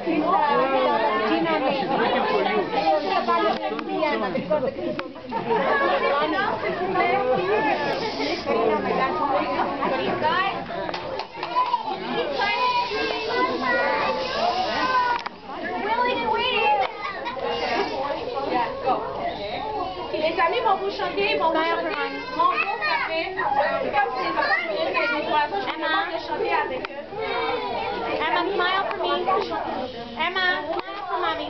She's looking for you. Les amis vont vous chanter, mon beau café. C'est comme si les enfants venaient faire des oiseaux, je vous demande de chanter avec eux. Emma, smile for me. Emma, smile for mommy.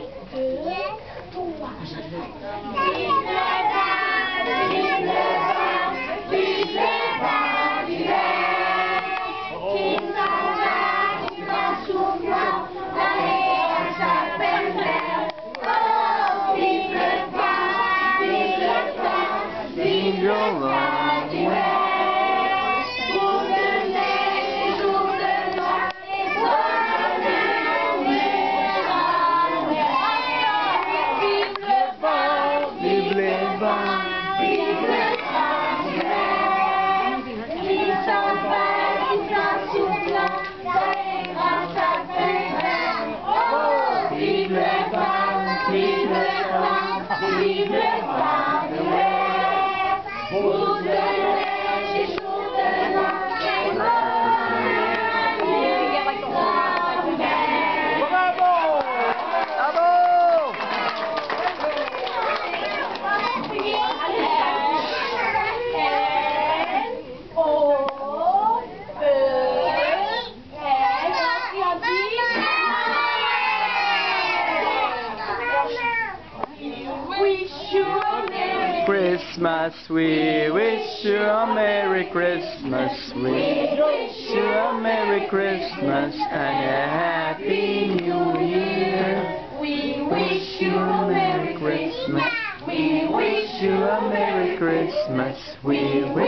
Christmas, we wish you a Merry Christmas, we wish you a Merry Christmas and a Happy New Year. We wish you a Merry Christmas. We wish you a Merry Christmas. We wish